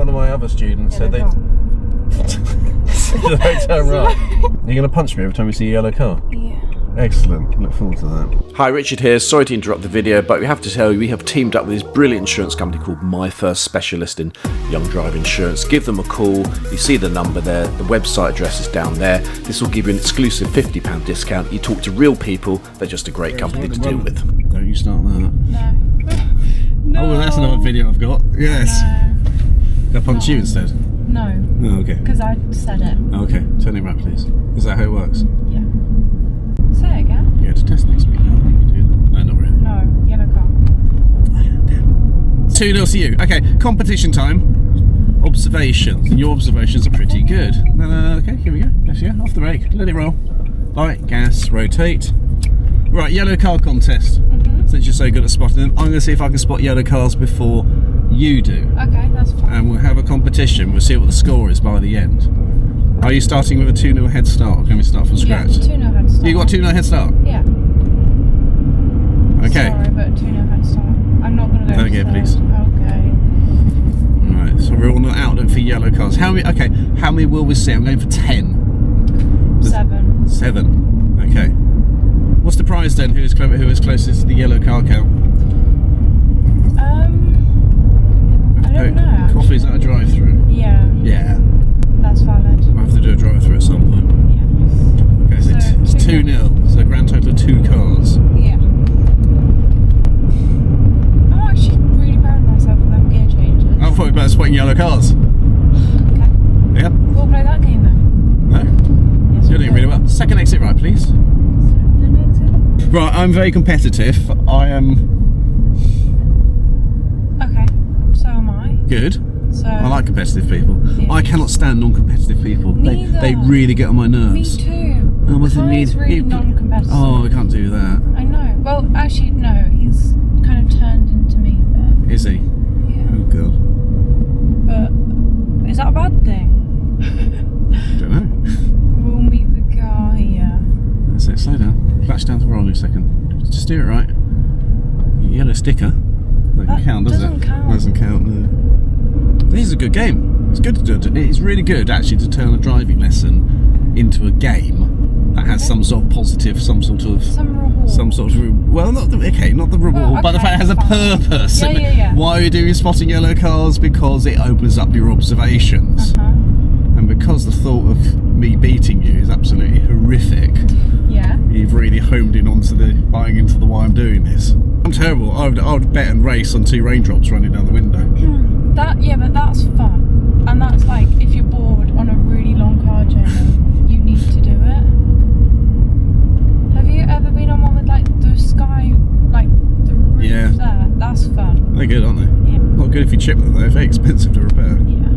one of my other students said they... They turn right. You're going to punch me every time you see a yellow car? Yeah. Excellent. Look forward to that. Hi, Richard here. Sorry to interrupt the video, but we have to tell you we have teamed up with this brilliant insurance company called My First Specialist in Young Driver Insurance. Give them a call. You see the number there. The website address is down there. This will give you an exclusive £50 discount. You talk to real people. They're just a great company to deal with. Don't you start that. No. Oh, that's another video I've got. Yes. Can I punch you instead? No. Oh, okay. Because I said it. Okay. Turn it around, please. Is that how it works? Yeah. Say it again. Yeah, to test next week. No, you can do that. No, not really. No, yellow car. 2-0 to you. Okay, competition time. Observations. And your observations are pretty good. No, okay, here we go. Yes, yeah, off the brake. Let it roll. Light, gas, rotate. Right, yellow car contest. Since you're so good at spotting them, I'm going to see if I can spot yellow cars before you do. Okay, that's fine. And we'll have a competition. We'll see what the score is by the end. Are you starting with a 2-0 head start, or can we start from scratch? Yeah, 2-0 head start. You got 2-0 head start? Yeah. Okay. Sorry, but 2-0 head start. I'm not going to go Don't get, please. Okay. Right, so we're all out for yellow cars. How many will we see? I'm going for 10. 7. 7. Okay. What's the prize then? Who is closest to the yellow car count? I don't know. Coffee's at a drive-through. Yeah. Yeah. That's valid. I'll have to do a drive-through at some point. Yeah. Okay, so it's 2-0. So a grand total of 2 cars. Yeah. I'm actually really proud of myself for them gear changes. I thought we were about spotting yellow cars. Okay. Yep. We'll play that game then. No? Yes, You're doing really well. Second exit right, please. exit. Right, I'm very competitive. I am... Okay. So am I. Good. So I like competitive people. Yeah. I cannot stand non-competitive people. Neither. They really get on my nerves. Me too. Oh, what's it mean? Kai's really non-competitive. Oh, I can't do that. I know. Well, actually, no. He's kind of turned into me a bit. Is he? Yeah. Oh, God. But is that a bad thing? I don't know. We'll meet the guy here. That's it. Slow down. Flash down to roll in a second. Just do it right. Yellow sticker. Doesn't count, does it? Doesn't count. Doesn't count, no. This is a good game. It's good to do it. It's really good actually to turn a driving lesson into a game that has some sort of positive, some sort of well, not the reward, Well, but the fact it has a purpose. Yeah. Why are you doing spotting yellow cars? Because it opens up your observations, and because the thought of me beating you is absolutely horrific. Yeah. You've really homed in onto buying into the why I'm doing this. I'm terrible. I would bet and race on 2 raindrops running down the window. But that's fun, and that's like if you're bored on a really long car journey, you need to do it. Have you ever been on one with like the sky, like the roof there? That's fun. They're good, aren't they? Yeah. Not good if you chip them though. Very expensive to repair. Yeah.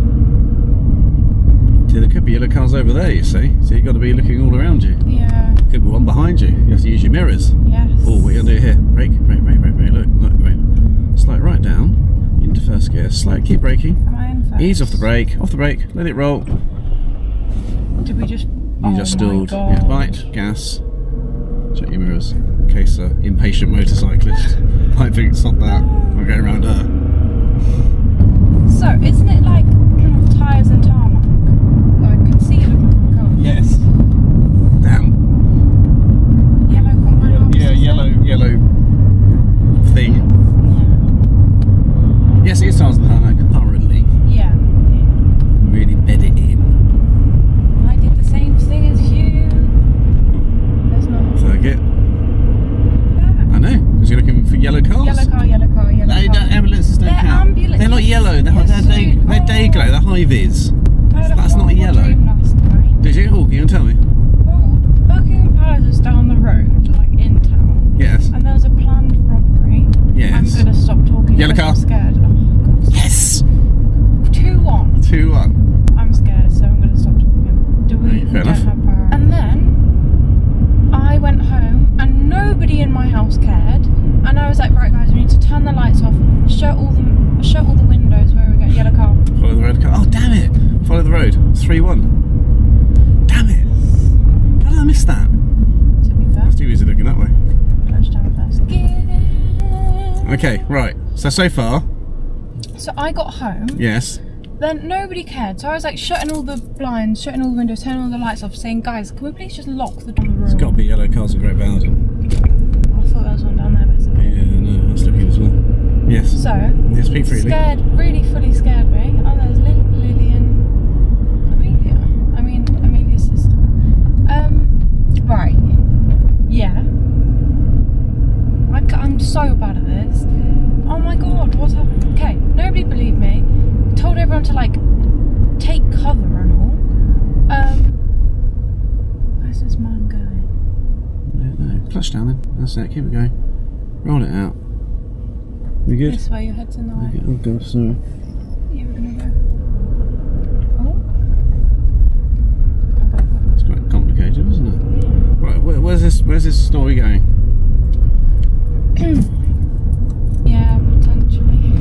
See, there could be yellow cars over there. You see, so you've got to be looking all around you. Yeah. Could be one behind you. You have to use your mirrors. Yes. Oh, what are you gonna do here? Brake. Look, wait. Slide right down into first gear. Slow. Keep braking. Am I in first? Ease off the brake. Off the brake. Let it roll. Did we just? You just stalled. My God. Yeah, light, gas. Check your mirrors. In case impatient motorcyclist might think it's not that. I'm going around her. So, isn't it like tyres and tarmac? I can see it looking from the car. Yes. Damn. Yellow from my house. Yeah, yellow thing. Yeah. Yes, it is tyres and tarmac currently. Yeah. Really bed it in. I did the same thing as you. There's not. Circuit. I know, because you're looking for yellow cars. Yellow car. Ambulances don't They're count. ambulances. They're not yellow, they're day glow, they're high vis. That's not yellow. Last night. Did you? Oh, you can tell me. Well, Buckingham Palace is down the road, like in town. Yes. And there's a planned robbery. Yes. I'm gonna stop talking. Yellow car. I'm scared. Oh, God. Yes! 2-1. 2-1. I'm scared, so I'm gonna stop talking. We Fair don't enough. have power. And then I went home, and nobody in my house cared. And I was like, right, guys, we need to turn the lights off, shut all the windows. Where we go, yellow car. Follow the road car. Oh, damn it! Follow the road. 3-1. Damn it! How did I miss that? To be fair, It's too easy looking that way. touchdown first. Get it. Okay, right. So far, So I got home. yes. Then nobody cared, so I was like shutting all the blinds, shutting all the windows, turning all the lights off, saying, guys, can we please just lock the door of the room? There's got to be yellow cars in Great Bowden. I thought there was one down there, but it's not. Yeah, no, I was looking as well. Yes. So, yeah, speak freely. Scared, really fully scared me. Oh, there's Lily and Amelia. I mean, Amelia's sister. Right. Yeah. I'm so bad at this. Oh my god, what's happening? Okay, nobody believed me. Told everyone to like take cover and all. Where's this man going? No, clutch down then. That's it. Keep it going. Roll it out. You good? This way, your head's in the way. Okay. Oh god, sorry. You were gonna go. Oh. Okay. It's quite complicated, isn't it? Right. Where's this story going? Yeah, potentially.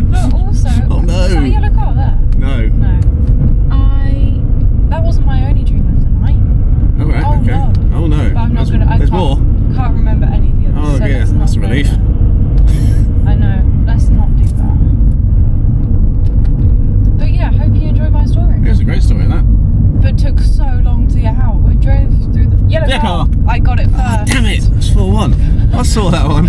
But also, Oh no! is that a yellow car there? No. No. That wasn't my only dream of the night. Oh right. Oh, Okay. no. Oh no. But I'm not gonna. There's more. Can't remember any of the others. Oh so yeah, let's that's a not go relief. there. I know. Let's not do that. But yeah, hope you enjoyed my story. It was a great story, that. But took so long to get out. We drove through the yellow car. I got it first. Oh, damn it! It's 4-1. I saw that one.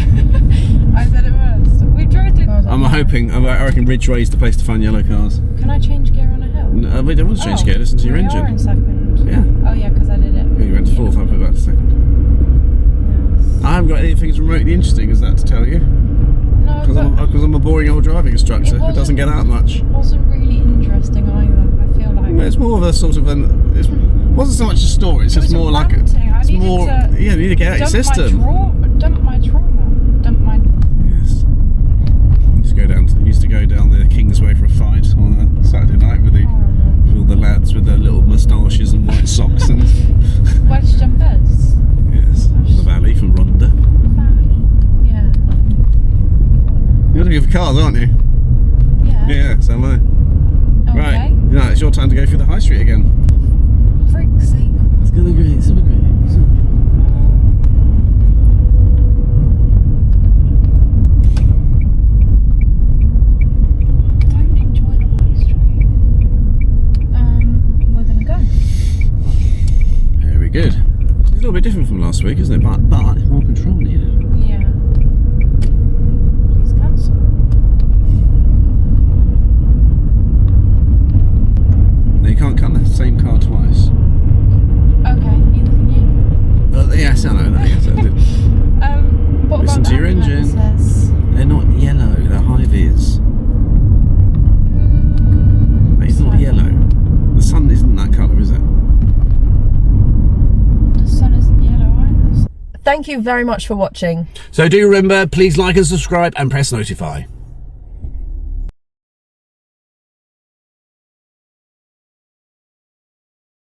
I said it first. We drove through. I'm hoping. I reckon Ridgeway's the place to find yellow cars. Can I change gear on a hill? No, we don't want to change gear. Listen to your we engine. are in second. Yeah. Oh yeah, because I did it. Yeah, you went to fourth. I put back to second. Yes. I haven't got anything as remotely interesting as that to tell you. No, Because I'm a boring old driving instructor who doesn't get out much. It wasn't really interesting either. I feel like. It's more of a sort of an. It wasn't so much a story. It's just more like a. It's more. Yeah, you need to get out your system. Dump my trauma. Dump my. Yes. Used to go down the Kingsway for a fight on a Saturday night with all the lads with their little moustaches and white socks and. Wedge jumpers. Yes. The Valley from Rhondda. Yeah. You're looking for cars, aren't you? Yeah. Yeah, so am I. Okay. Right. No, it's your time to go through the high street again. Frick's sake. It's gonna be great. Super great. Don't enjoy the high street. We're gonna go. Very good. It's a little bit different from last week, isn't it? But more control needed. Yeah. Please cancel. No, you can't cut the same car twice. Okay, neither can you. Yes, I know that. Yes, I did. What Listen about to your engine. ambulances? They're not yellow. They're high vis. It's not Slightly. yellow. The sun isn't that colour, is it? The sun isn't yellow either. Thank you very much for watching. So do remember, please like and subscribe and press notify.